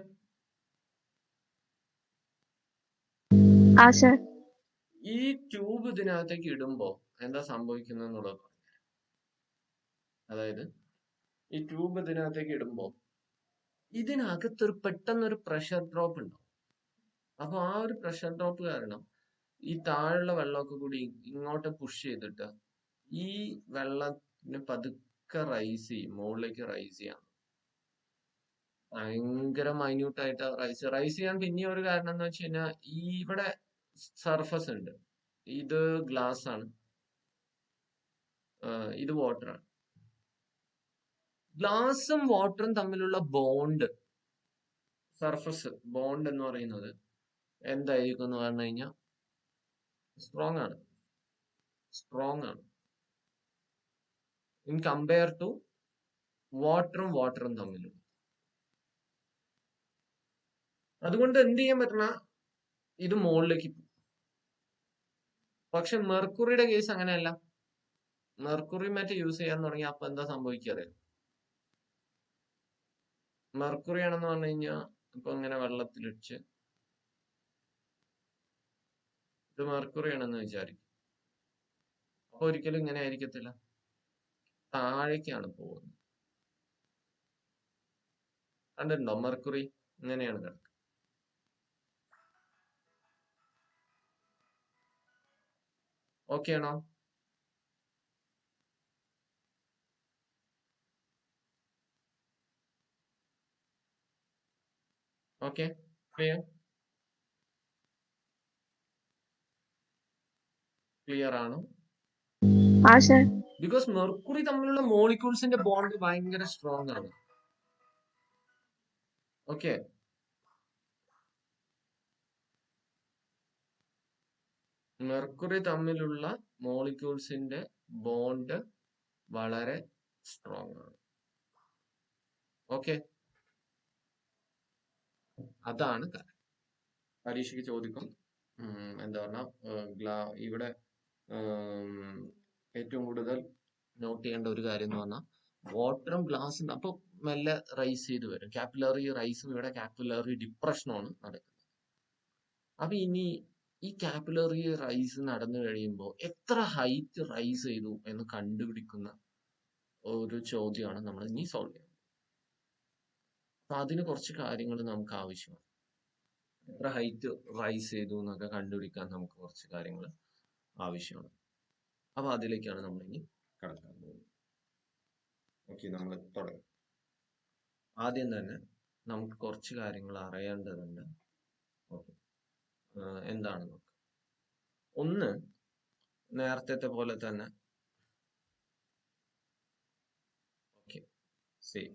ഈ ട്യൂബ് ഇതിനകത്തേക്ക് ഇടുമ്പോ എന്താ സംഭവിക്കുന്നത് എന്നുള്ളത് പറഞ്ഞു. അതായത് ഈ ട്യൂബ് ഇതിനകത്തേക്ക് ഇടുമ്പോ ഇതിനകത്തൊരു പെട്ടെന്നൊരു പ്രഷർ ഡ്രോപ്പ് ഉണ്ടാവും. അപ്പൊ ആ ഒരു പ്രഷർ ഡ്രോപ്പ് കാരണം ഈ താഴെയുള്ള വെള്ളമൊക്കെ കൂടി ഇങ്ങോട്ട് പുഷ് ചെയ്തിട്ട് ഈ വെള്ളത്തിന് പതുക്കെ മുകളിലേക്ക് റൈസ് ചെയ്യാം. ഭയങ്കര മൈന്യൂട്ട് ആയിട്ട് റൈസ് ചെയ്യാൻ. പിന്നെ ഒരു കാരണം എന്ന് വെച്ച് കഴിഞ്ഞാൽ ഇവിടെ സർഫസ് ഉണ്ട്. ഇത് ഗ്ലാസ് ആണ്, ഇത് വാട്ടർ ആണ്. ഗ്ലാസും വാട്ടറും തമ്മിലുള്ള ബോണ്ട്, സർഫസ് ബോണ്ട് എന്ന് പറയുന്നത് എന്തായിരിക്കും എന്ന് പറഞ്ഞു കഴിഞ്ഞാൽ സ്ട്രോങ് ആണ് ഇൻ കമ്പയർ ടു വാട്ടറും തമ്മിലുള്ള. അതുകൊണ്ട് എന്ത് ചെയ്യാൻ പറ്റണ, ഇത് മുകളിലേക്ക് പോകും. പക്ഷെ മെർക്കുറിയുടെ കേസ് അങ്ങനെയല്ല. മെർക്കുറി മറ്റേ യൂസ് ചെയ്യാൻ തുടങ്ങി അപ്പൊ എന്താ സംഭവിക്കാറില്ല. മെർക്കുറി ആണെന്ന് പറഞ്ഞു കഴിഞ്ഞാൽ ഇപ്പൊ ഇങ്ങനെ വെള്ളത്തിലിടിച്ച്, ഇത് മെർക്കുറി ആണെന്ന് വിചാരിക്കും. അപ്പൊ ഒരിക്കലും ഇങ്ങനെ ആയിരിക്കത്തില്ല, താഴേക്കാണ് പോകുന്നത്. കണ്ടിട്ടുണ്ടോ? മെർക്കുറി ഇങ്ങനെയാണ് കിടക്കുക. ഓക്കെ ആണോ? ഓക്കെ, ക്ലിയർ ആണോ? ബിക്കോസ് മെർക്കുറി തമ്മിലുള്ള മോളിക്യൂൾസിന്റെ ബോണ്ട് ഭയങ്കര സ്ട്രോങ് ആണ്. ഓക്കെ, മെർക്കുറി തമ്മിലുള്ള മോളിക്യൂൾസിന്റെ ബോണ്ട് വളരെ സ്ട്രോങ് ആണ്. ഓക്കെ, അതാണ് കാര്യം. പരീക്ഷയ്ക്ക് ചോദിക്കും. എന്താ പറഞ്ഞാ ഇവിടെ ഏറ്റവും കൂടുതൽ നോട്ട് ചെയ്യേണ്ട ഒരു കാര്യം എന്ന് പറഞ്ഞാൽ വാട്ടറും ഗ്ലാസും അപ്പൊ മെല്ലെ റൈസ് ചെയ്ത് വരും. കാപ്പിലറി റൈസും ഇവിടെ കാപ്പിലറി ഡിപ്രഷനുമാണ് നടക്കുന്നത്. അപ്പൊ ഇനി ഈ കാപ്പിലറി റൈസ് നടന്നു കഴിയുമ്പോൾ എത്ര ഹൈറ്റ് റൈസ് ചെയ്തു എന്ന് കണ്ടുപിടിക്കുന്ന ഒരു ചോദ്യമാണ് നമ്മൾ ഇനി സോൾവ് ചെയ്യുന്നത്. അപ്പൊ അതിന് കുറച്ച് കാര്യങ്ങൾ നമുക്ക് ആവശ്യമാണ്. എത്ര ഹൈറ്റ് റൈസ് ചെയ്തു എന്നൊക്കെ കണ്ടുപിടിക്കാൻ നമുക്ക് കുറച്ച് കാര്യങ്ങൾ ആവശ്യമാണ്. അപ്പൊ അതിലേക്കാണ് നമ്മൾ ഇനി കടക്കാൻ പോകുന്നത്. ഓക്കെ, നമ്മൾ തുടങ്ങാം. ആദ്യം തന്നെ നമുക്ക് കുറച്ച് കാര്യങ്ങൾ അറിയേണ്ടതുണ്ട്. എന്താണ് നോക്കാം. ഒന്ന് നേരത്തെ പോലെ തന്നെ ഓക്കെ സെയിം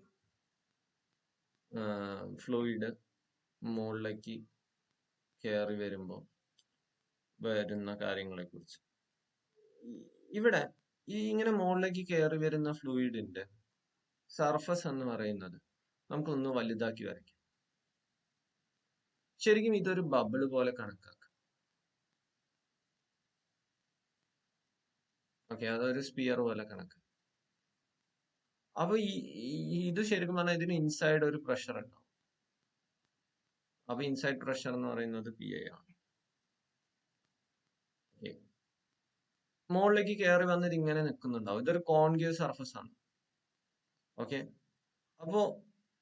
ഫ്ലൂയിഡ് മുകളിലേക്ക് കയറി വരുമ്പോൾ വരുന്ന കാര്യങ്ങളെ കുറിച്ച്. ഇവിടെ ഈ ഇങ്ങനെ മുകളിലേക്ക് കയറി വരുന്ന ഫ്ലൂയിഡിന്റെ സർഫസ് എന്ന് പറയുന്നത് നമുക്കൊന്ന് വലുതാക്കി വരയ്ക്കാം. ശരിക്കും ഇതൊരു ബബിള് പോലെ കണക്കാക്കാം. ഓക്കെ, അതൊരു സ്പിയർ പോലെ കണക്കാക്കാം. അപ്പൊ ഇത് ശരിക്കും പറഞ്ഞാൽ ഇതിന് ഇൻസൈഡ് ഒരു പ്രഷർ ഉണ്ടാവും. അപ്പൊ ഇൻസൈഡ് പ്രഷർ എന്ന് പറയുന്നത് PI ആണ്. മുകളിലേക്ക് കയറി വന്നിട്ട് ഇങ്ങനെ നിൽക്കുന്നുണ്ടാവും. ഇതൊരു കോൺകേവ് സർഫസ് ആണ്. ഓക്കെ, അപ്പോ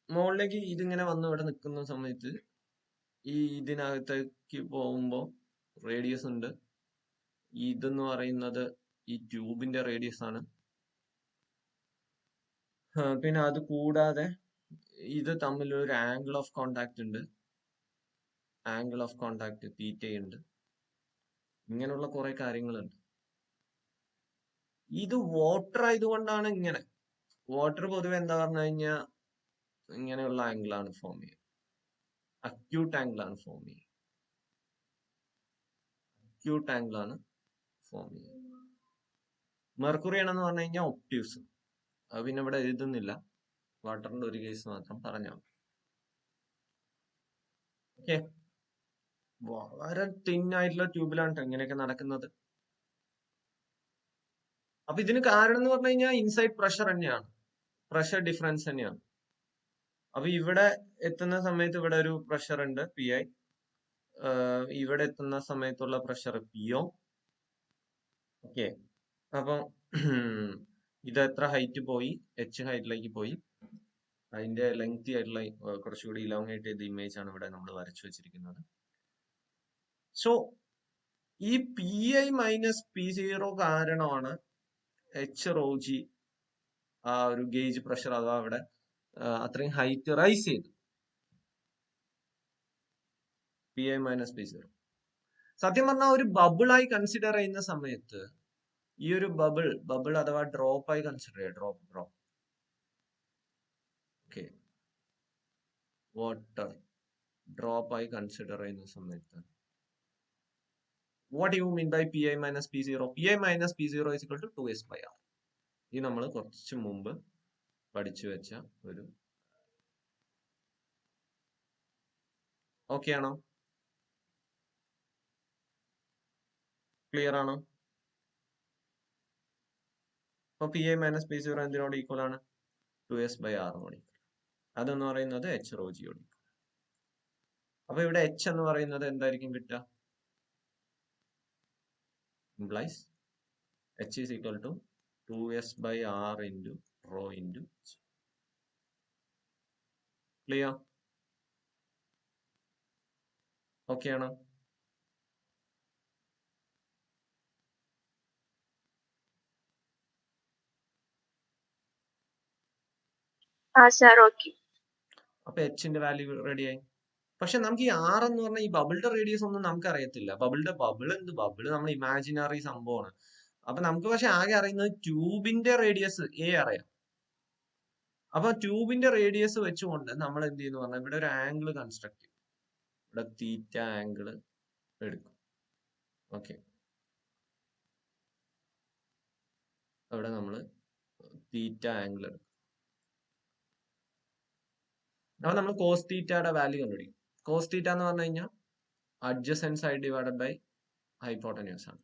മുകളിലേക്ക് ഇതിങ്ങനെ വന്ന് ഇവിടെ നിൽക്കുന്ന സമയത്ത് ഇതിനകത്തേക്ക് പോകുമ്പോൾ റേഡിയസ് ഉണ്ട്. ഇതെന്ന് പറയുന്നത് ഈ ട്യൂബിന്റെ റേഡിയസ് ആണ്. പിന്നെ അത് കൂടാതെ ഇത് തമ്മിൽ ഒരു ആംഗിൾ ഓഫ് കോണ്ടാക്ട് ഉണ്ട്. ആംഗിൾ ഓഫ് കോണ്ടാക്ട് തീറ്റയുണ്ട്. ഇങ്ങനെയുള്ള കുറെ കാര്യങ്ങളുണ്ട്. ഇത് വാട്ടർ ആയതുകൊണ്ടാണ് ഇങ്ങനെ. വാട്ടർ പൊതുവെ എന്താ പറഞ്ഞു കഴിഞ്ഞാൽ ഇങ്ങനെയുള്ള ആംഗിളാണ് ഫോം ചെയ്യുക. അക്യൂട്ട് ആംഗിളാണ് ഫോം ചെയ്യുക. അക്യൂട്ട് ആംഗിളാണ് ഫോം ചെയ്യുക. മെർക്കുറി ആണെന്ന് പറഞ്ഞു കഴിഞ്ഞാൽ ഒപ്റ്റ്യൂസ്. അത് പിന്നെ ഇവിടെ എഴുതുന്നില്ല. വാട്ടറിന്റെ ഒരു കേസ് മാത്രം പറഞ്ഞാൽ മതി. ഓക്കെ, വളരെ തിൻ ആയിട്ടുള്ള ട്യൂബിലാണ് ഇങ്ങനെയൊക്കെ നടക്കുന്നത്. അപ്പൊ ഇതിന് കാരണം എന്ന് പറഞ്ഞു കഴിഞ്ഞാൽ ഇൻസൈഡ് പ്രഷർ തന്നെയാണ്. പ്രഷർ ഡിഫറൻസ് തന്നെയാണ്. അപ്പൊ ഇവിടെ എത്തുന്ന സമയത്ത് ഇവിടെ ഒരു പ്രഷർ ഉണ്ട് PI. ഇവിടെ എത്തുന്ന സമയത്തുള്ള പ്രഷർ PO. ഓക്കെ, അപ്പൊ ഇത് എത്ര ഹൈറ്റ് പോയി? H ഹൈറ്റിലേക്ക് പോയി. അതിന്റെ ലെങ്തി ആയിട്ടുള്ള കുറച്ചുകൂടി ഇലോങ്ങേറ്റ് ചെയ്ത ഇമേജ് ആണ് ഇവിടെ നമ്മൾ വരച്ചു വെച്ചിരിക്കുന്നത്. സോ ഈ PI മൈനസ് P0 കാരണമാണ് HρG ആ ഒരു ഗേജ് പ്രഷർ അഥവാ അവിടെ അത്രയും ഹൈറ്റ് റൈസ് ചെയ്തു. PI മൈനസ് P0 സത്യം പറഞ്ഞാൽ ഒരു ബബിളായി കൺസിഡർ ചെയ്യുന്ന സമയത്ത് ഈ ഒരു ബബിൾ അഥവാ ഡ്രോപ്പ് ആയി കൺസിഡർ ചെയ്യുക. ഡ്രോപ്പ് ഓക്കെ, വാട്ടർ ഡ്രോപ്പ് ആയി കൺസിഡർ ചെയ്യുന്ന സമയത്ത് what you mean by PI minus P0? PI minus P0 is equal to 2s/r. ഇത് നമ്മൾ കുറച്ച് മുമ്പ് പഠിച്ചു വെച്ച ഒരു ഓക്കെ ആണോ? ക്ലിയർ ആണോ? അപ്പൊ PI മൈനസ് P0 എന്തിനോട് ഈക്വൽ ആണ്? 2s/r നോട് ഈക്വൽ. അതെന്ന് പറയുന്നത് HρG യോട് ഈക്വൽ. അപ്പൊ ഇവിടെ H എന്ന് പറയുന്നത് എന്തായിരിക്കും കിട്ടുക? implies H is equal to 2s/r into rho into G. Clear? Okay ആണോ? അപ്പൊ Hന്റെ വാല്യൂ റെഡിയായി. പക്ഷെ നമുക്ക് ഈ R എന്ന് പറഞ്ഞ ഈ ബബിളിന്റെ റേഡിയസ് ഒന്നും നമുക്ക് അറിയത്തില്ല. ബബിള് നമ്മൾ ഇമാജിനറി സംഭവമാണ്. അപ്പൊ നമുക്ക് പക്ഷെ ആകെ അറിയുന്നത് ട്യൂബിന്റെ റേഡിയസ് A അറിയാം. അപ്പൊ ട്യൂബിന്റെ റേഡിയസ് വെച്ചുകൊണ്ട് നമ്മൾ എന്ത് ചെയ്യുന്നു പറഞ്ഞാൽ ഇവിടെ ഒരു ആംഗിൾ കൺസ്ട്രക്ട് ചെയ്യും. ഇവിടെ തീറ്റ ആംഗിൾ എടുക്കും. ഓക്കെ, അവിടെ നമ്മൾ തീറ്റ ആംഗിൾ എടുക്കും. അപ്പൊ നമ്മൾ കോസ് തീറ്റയുടെ വാല്യൂ കണ്ടുപിടിക്കും. കോസ് തീറ്റ എന്ന് പറഞ്ഞു കഴിഞ്ഞാൽ adjacent side divided by hypotenuse ആണ്.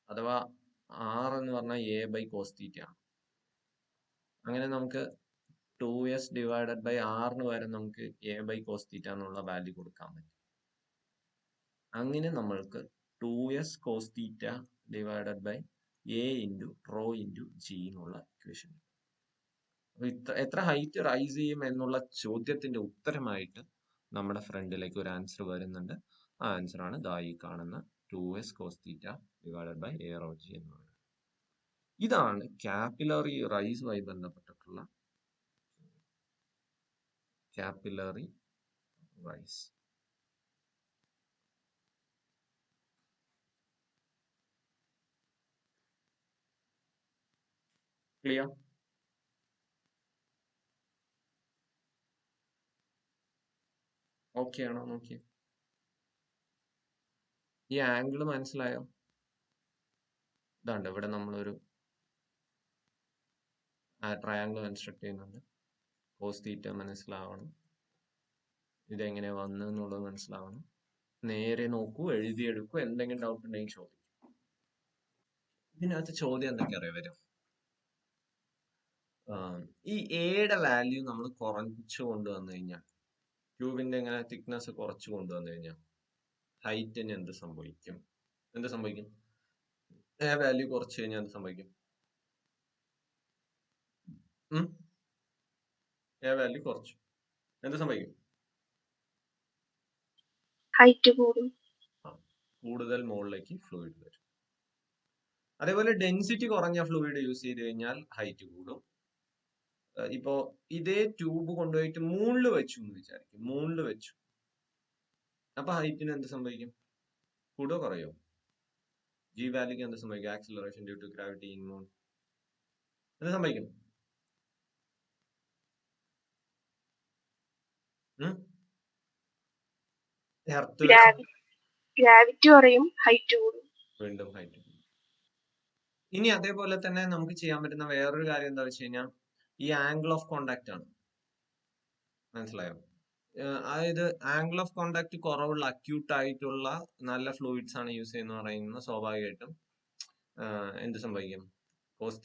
അഥവാ R എന്ന് പറഞ്ഞാൽ A ബൈ കോസ് തീറ്റ ആണ്. അങ്ങനെ നമുക്ക് 2s ഡിവൈഡഡ് ബൈ R ന് പകരം നമുക്ക് A ബൈ കോസ് തീറ്റ എന്നുള്ള വാല്യൂ കൊടുക്കാൻ പറ്റും. അങ്ങനെ നമ്മൾക്ക് 2s cos theta divided by A into rho into G എന്നുള്ള ഇക്വേഷൻ. അപ്പൊ എത്ര ഹൈറ്റ് റൈസ് ചെയ്യും എന്നുള്ള ചോദ്യത്തിന്റെ ഉത്തരമായിട്ട് നമ്മുടെ ഫ്രണ്ടിലേക്ക് ഒരു ആൻസർ വരുന്നുണ്ട്. ആ ആൻസർ ആണ് ദാ ഈ കാണുന്ന 2s cos theta divided by A rho G എന്ന് പറയുന്നത്. ഇതാണ് കാപ്പിലറി റൈസുമായി ബന്ധപ്പെട്ടിട്ടുള്ള കാപ്പിലറി റൈസ്. ക്ലിയർ? ഓക്കെ ആണോ നോക്കി? ഈ ആംഗിൾ മനസ്സിലായോ? ഇതാണ്ട് ഇവിടെ നമ്മളൊരു ട്രയാങ്കിൾ കൺസ്ട്രക്ട് ചെയ്യുന്നുണ്ട്. കോസ് തീറ്റ മനസ്സിലാവണം, ഇതെങ്ങനെ വന്നു എന്നുള്ളത് മനസ്സിലാവണം. നേരെ നോക്കൂ, എഴുതിയെടുക്കൂ, എന്തെങ്കിലും ഡൗട്ട് ഉണ്ടെങ്കിൽ ചോദിക്കും. ഇതിനകത്ത് ചോദ്യം എന്തൊക്കെ അറിയാൻ വരും? ഈ എയുടെ വാല്യൂ നമ്മൾ കുറച്ചു കൊണ്ടുവന്നു കഴിഞ്ഞാൽ, ക്യൂബിന്റെ ഇങ്ങനെ തിക്നെസ് കുറച്ചു കൊണ്ടുവന്നു കഴിഞ്ഞാൽ ഹൈറ്റിന് എന്ത് സംഭവിക്കും? എന്ത് സംഭവിക്കും? എ വാല്യൂ കുറച്ച് കഴിഞ്ഞാൽ എന്ത് സംഭവിക്കും? എ വാല്യൂ കുറച്ചു, എന്ത് സംഭവിക്കും? ഹൈറ്റ് കൂടും. കൂടുതൽ മുകളിലേക്ക് ഫ്ലൂയിഡ് വരും. അതേപോലെ ഡെൻസിറ്റി കുറഞ്ഞ ഫ്ലൂയിഡ് യൂസ് ചെയ്ത് കഴിഞ്ഞാൽ ഹൈറ്റ് കൂടും. ഇപ്പോ ഇതേ ട്യൂബ് കൊണ്ടുപോയിട്ട് മൂണിൽ വെച്ചു എന്ന് വിചാരിക്കും, മൂണിൽ വെച്ചു, അപ്പൊ ഹൈറ്റിന് എന്ത് സംഭവിക്കും? കൂടുകയോ കുറയോ? ജി വാല്യൂക്ക് എന്ത് സംഭവിക്കും? Acceleration due to gravity in moon എന്ത് സംഭവിക്കും? ഗ്രാവിറ്റി കുറയും, ഹൈറ്റ് കൂടും. വീണ്ടും ഹൈറ്റ് കൂടും. ഇനി അതേപോലെ തന്നെ നമുക്ക് ചെയ്യാൻ പറ്റുന്ന വേറൊരു കാര്യം എന്താ വെച്ച് കഴിഞ്ഞാൽ ഈ ആംഗിൾ ഓഫ് കോണ്ടാക്ട് ആണ്. മനസ്സിലായോ? അതായത് ആംഗിൾ ഓഫ് കോണ്ടാക്ട് കുറവുള്ള അക്യൂട്ട് ആയിട്ടുള്ള നല്ല ഫ്ലൂയിഡ്സ് ആണ് യൂസ് ചെയ്യുന്ന പറയുന്നത്, സ്വാഭാവികമായിട്ടും എന്ത് സംഭവിക്കും? കോസ്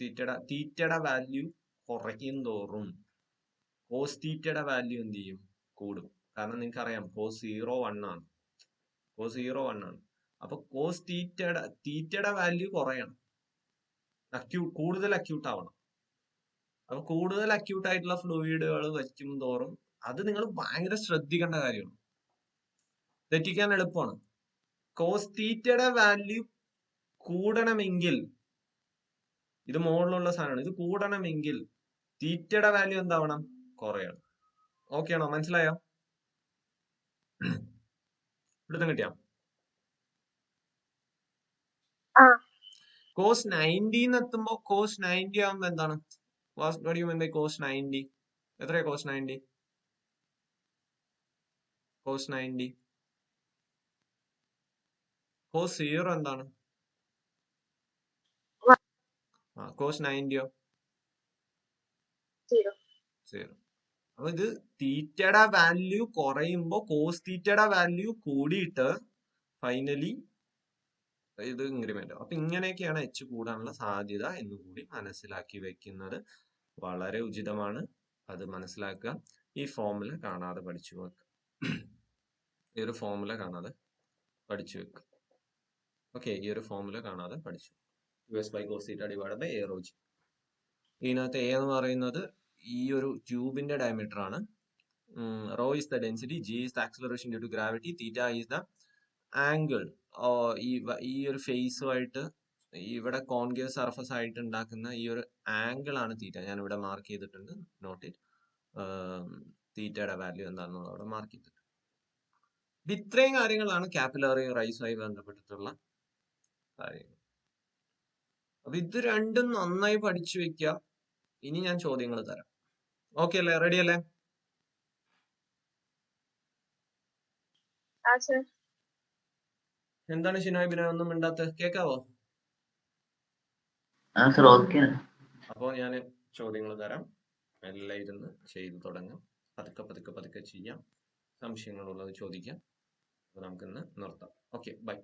തീറ്റയുടെ വാല്യൂ കുറയ്ക്കും തോറും കോസ് തീറ്റയുടെ വാല്യൂ എന്ത് ചെയ്യും? കൂടും. കാരണം നിങ്ങൾക്ക് അറിയാം കോസ് 0 1 ആണ്, കോസ് 0 1 ആണ്. അപ്പൊ കോസ് തീറ്റയുടെ വാല്യൂ കുറയണം, കൂടുതൽ അക്യൂട്ട് ആവണം. അപ്പൊ കൂടുതൽ അക്യൂട്ട് ആയിട്ടുള്ള ഫ്ലൂയിഡുകൾ വയ്ക്കും തോറും അത് നിങ്ങൾ ഭയങ്കര ശ്രദ്ധിക്കേണ്ട കാര്യമാണ്. തെറ്റിക്കാൻ എളുപ്പമാണ്. കോസ് തീറ്റയുടെ വാല്യൂ കൂടണമെങ്കിൽ, ഇത് മുകളിലുള്ള സാധനമാണ്, ഇത് കൂടണമെങ്കിൽ തീറ്റയുടെ വാല്യൂ എന്താവണം? കുറയണം. ഓക്കെ ആണോ? മനസ്സിലായോ? ഇവിടുന്ന് കിട്ടിയാ? കോസ് 90 എത്തുമ്പോ കോസ് 90 ആവുമ്പോ എന്താണ്? കോസ് 90 എത്രയാ? കോസ് 90 കോസ് 90 കോസ് 0 എന്താണ്? കോസ് 90യോ? 0. അപ്പൊ ഇത് തീറ്റയുടെ വാല്യൂ കുറയുമ്പോ കോസ് തീറ്റയുടെ വാല്യൂ കൂടിയിട്ട് ഫൈനലി ഇത് ഇൻക്രിമെന്റ്. അപ്പൊ ഇങ്ങനെയൊക്കെയാണ് എച്ച് കൂടാനുള്ള സാധ്യത എന്ന് കൂടി മനസ്സിലാക്കി വെക്കുന്നത് വളരെ ഉചിതമാണ്. അത് മനസ്സിലാക്കുക. ഈ ഫോമുല കാണാതെ പഠിച്ചു വെക്കുക. ഈ ഒരു ഫോമുല കാണാതെ പഠിച്ചു വെക്കുക. ഓക്കെ, ഈ ഒരു ഫോമുല കാണാതെ പഠിച്ചു. US by cos theta divided by a rho g. ഇതിനകത്ത് എ എന്ന് പറയുന്നത് ഈ ഒരു ട്യൂബിന്റെ ഡയമീറ്റർ ആണ്. Rho is the density, G is the acceleration due to gravity, theta is the angle. ഈ ഒരു ഫേസുമായിട്ട് ഇവിടെ കോൺകേവ് സർഫസ് ആയിട്ട് ഉണ്ടാക്കുന്ന ഈ ഒരു ആംഗിൾ ആണ് തീറ്റ. ഞാൻ ഇവിടെ മാർക്ക് ചെയ്തിട്ടുണ്ട്, നോട്ട് ഇറ്റ്. തീറ്റയുടെ വാല്യൂ എന്താണെന്നുള്ളത് അവിടെ മാർക്ക് ചെയ്തിട്ടുണ്ട്. ഇത്രയും കാര്യങ്ങളാണ് കാപ്പിലറി റൈസുമായി ബന്ധപ്പെട്ടിട്ടുള്ള കാര്യങ്ങൾ. അപ്പൊ ഇത് രണ്ടും നന്നായി പഠിച്ചു വെക്കുക. ഇനി ഞാൻ ചോദ്യങ്ങൾ തരാം. ഓക്കെ അല്ലേ? റെഡി അല്ലേ? എന്താണ് ഷിനോയ് പിന്നെ ഒന്നും മിണ്ടാത്ത? കേക്കാവോ? അപ്പോ ഞാൻ ചോദ്യങ്ങൾ തരാം, എല്ലാം ഇരുന്ന് ചെയ്തു തുടങ്ങാം. പതുക്കെ പതുക്കെ ചെയ്യാം. സംശയങ്ങളുള്ളത് ചോദിക്കാം. അപ്പൊ നമുക്കിന്ന് നിർത്താം. Okay, by.